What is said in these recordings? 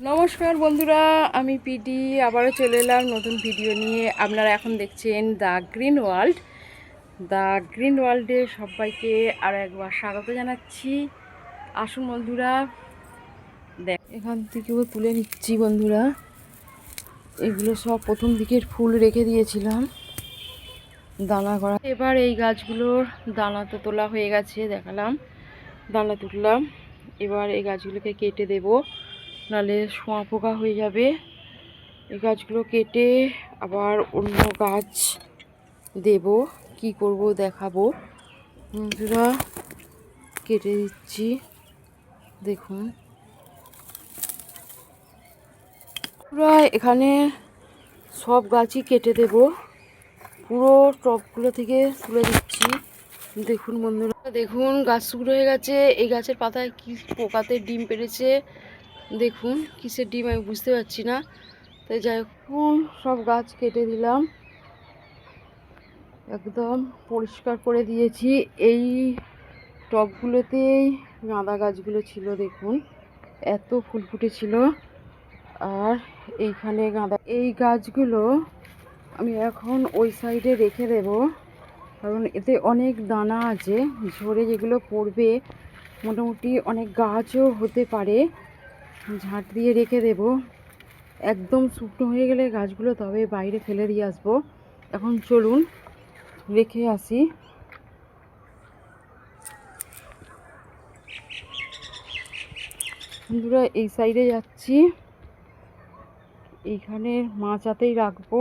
নমস্কার বন্ধুরা, আমি পিডি আবারও চলে এলাম নতুন ভিডিও নিয়ে। আপনারা এখন দেখছেন the green world. The green ওয়ার্ল্ডে সবাইকে আরও একবার স্বাগত জানাচ্ছি। আসুন বন্ধুরা, দেখ এখান থেকেও তুলে নিচ্ছি বন্ধুরা। এগুলো সব প্রথম দিকের ফুল রেখে দিয়েছিলাম দানা করা। এবার এই গাছগুলোর দানা তো তোলা হয়ে গেছে, দেখালাম দানা তুললাম। এবার এই গাছগুলোকে কেটে দেবো, নাহলে শোঁয়া পোকা হয়ে যাবে। এই গাছগুলো কেটে আবার অন্য গাছ দেব। কি করব দেখাবো বন্ধুরা। কেটে দিচ্ছি, দেখুন পুরো এখানে সব গাছই কেটে দেব। পুরো টবগুলো থেকে তুলে দিচ্ছি। দেখুন বন্ধুরা, দেখুন গাছ শুকনো হয়ে গেছে। এই গাছের পাতায় কি পোকাতে ডিম পেড়েছে, দেখুন কিসের ডিম আমি বুঝতে পারছি না। তাই যাই হোক, সব গাছ কেটে দিলাম, একদম পরিষ্কার করে দিয়েছি। এই টবগুলোতেই গাঁদা গাছগুলো ছিল, দেখুন এত ফুল ফুটেছিল। আর এইখানে গাঁদা, এই গাছগুলো আমি এখন ওই সাইডে রেখে দেব, কারণ এতে অনেক দানা আছে। ঝরে যেগুলো পড়বে মোটামুটি অনেক গাছও হতে পারে। ঝাঁট দিয়ে রেখে দেব। একদম শুকনো হয়ে গেলে গাছগুলো তবে বাইরে ফেলে দিয়ে আসবো। এখন চলুন রেখে আসি। বন্ধুরা, এই সাইডে যাচ্ছি, এইখানে মাচাতেই রাখবো।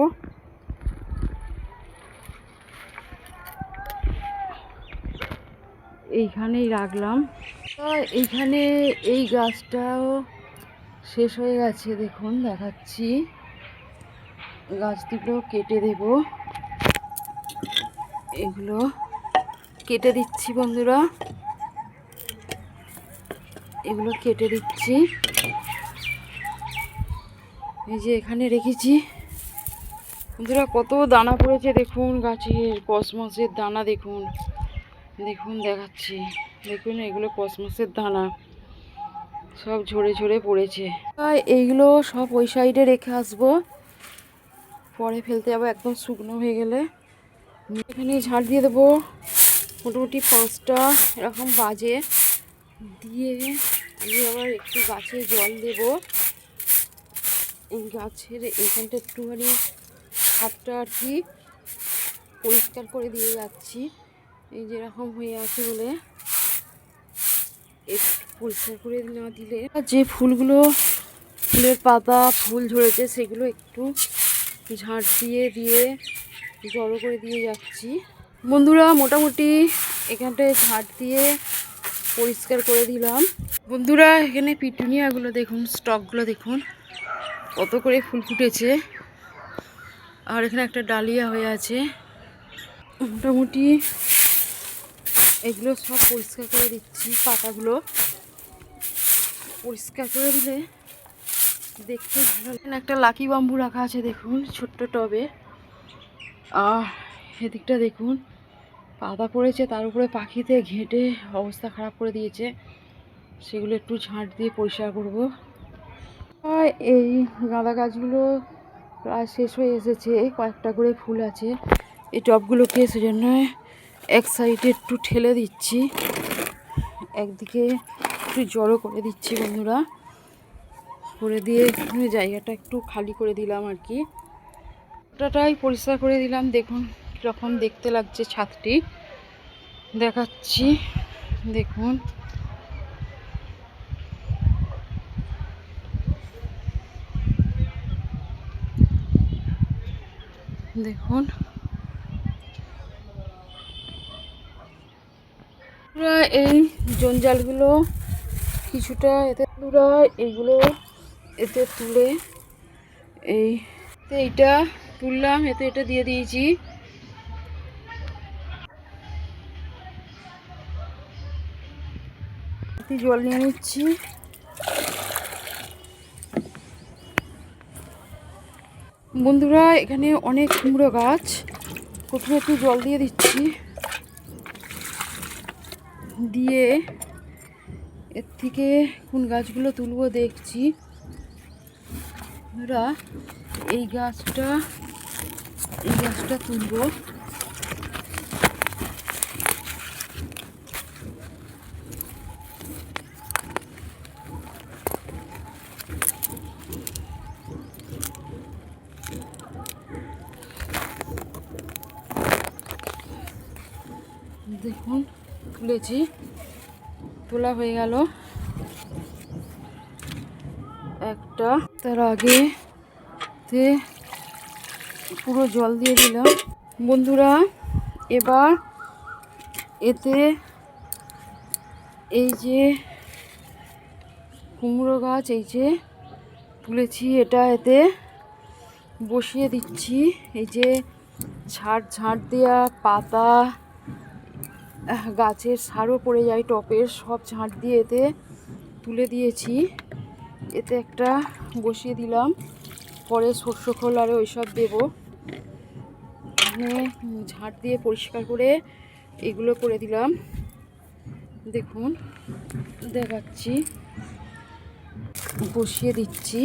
এইখানেই রাখলাম। এইখানে এই গাছটাও শেষ হয়ে গেছে, দেখুন দেখাচ্ছি। গাছ দুটো কেটে দেব, এগুলো কেটে দিচ্ছি বন্ধুরা, এগুলো কেটে দিচ্ছি। এই যে এখানে রেখেছি বন্ধুরা, কত দানা পড়েছে দেখুন গাছের। কসমসের দানা দেখুন, দেখুন দেখাচ্ছি, দেখুন এগুলো কসমসের দানা সব ঝরে ঝরে পড়েছে। এইগুলো সব ওই সাইডে রেখে আসবো, পরে ফেলতে যাবো একদম শুকনো হয়ে গেলে। এখানে ঝাড় দিয়ে দেবো, মোটামুটি 5টা এরকম বাজে। দিয়ে আমি আবার একটু গাছে জল দেব। এই গাছের এইখানটা একটুখানি হাতটা আর কি পরিষ্কার করে দিয়ে যাচ্ছি। এই যেরকম হয়ে আছে বলে একটু পরিষ্কার করে না দিলে, যে ফুলগুলো, ফুলের পাতা ফুল ঝরেছে সেগুলো একটু ঝাঁট দিয়ে দিয়ে জড়ো করে দিয়ে যাচ্ছি বন্ধুরা। মোটামুটি এখানটায় ঝাঁট দিয়ে পরিষ্কার করে দিলাম বন্ধুরা। এখানে পিটুনিয়াগুলো দেখুন, স্টকগুলো দেখুন কত করে ফুল ফুটেছে। আর এখানে একটা ডালিয়া হয়ে আছে। মোটামুটি এগুলো সব পরিষ্কার করে দিচ্ছি। পাতাগুলো পরিষ্কার করে দিলে দেখতে ভালো। এখানে একটা লাকি বাম্বু রাখা আছে দেখুন ছোট্ট টবে। আর এদিকটা দেখুন পাতা পড়েছে, তার উপরে পাখিতে ঘেঁটে অবস্থা খারাপ করে দিয়েছে। সেগুলো একটু ঝাঁট দিয়ে পরিষ্কার করব। এই গাঁদা গাছগুলো প্রায় শেষ হয়ে এসেছে, কয়েকটা করে ফুল আছে। এই টবগুলোকে সেজন্য এক সাইডে একটু ঠেলে দিচ্ছি, একদিকে একটু জড়ো করে দিচ্ছি বন্ধুরা। করে দিয়ে জায়গাটা একটু খালি করে দিলাম আর কি, ওটাটাই পরিষ্কার করে দিলাম। দেখুন কীরকম দেখতে লাগছে ছাদটি, দেখাচ্ছি দেখুন। দেখুন পুরো এই জঞ্জালগুলো কিছুটা এতে পুরো এইগুলো এতে তুলে এইটা তুললাম, এতে এটা দিয়ে দিয়েছি। জল নিয়ে নিচ্ছি। বন্ধুরা, এখানে অনেক কুমড়ো গাছ, প্রথমে একটু জল দিয়ে দিচ্ছি, দিয়ে এর থেকে কোন গাছগুলো তুলবো দেখছি। বন্ধুরা এই গাছটা তুলবো। দেখুন তুলেছি, তোলা হয়ে গেল একটা। তার আগে পুরো জল দিয়ে দিলাম বন্ধুরা। এবার এতে এই যে কুমড়ো গাছ এই যে তুলেছি, এটা এতে বসিয়ে দিচ্ছি। এই যে ঝাড় দেওয়া পাতা, গাছের সারও পড়ে যায় টপের, সব ঝাঁট দিয়ে এতে তুলে দিয়েছি। এতে একটা বসিয়ে দিলাম, পরে সর্ষ খোল আর ওইসব দেবো। ঝাঁট দিয়ে পরিষ্কার করে এগুলো করে দিলাম। দেখুন দেখাচ্ছি, বসিয়ে দিচ্ছি।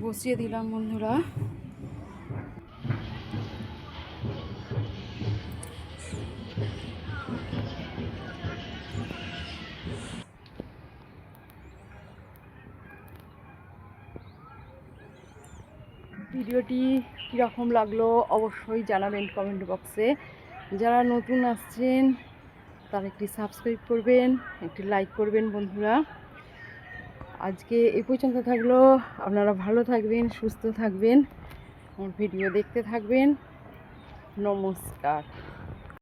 বসিয়ে দিলাম বন্ধুরা। ভিডিওটি কীরকম লাগলো অবশ্যই জানাবেন কমেন্ট বক্সে। যারা নতুন আসছেন তারা একটি সাবস্ক্রাইব করবেন, একটি লাইক করবেন বন্ধুরা। আজকে এই পর্যন্ত থাকলো। আপনারা ভালো থাকবেন, সুস্থ থাকবেন, আমার ভিডিও দেখতে থাকবেন। নমস্কার।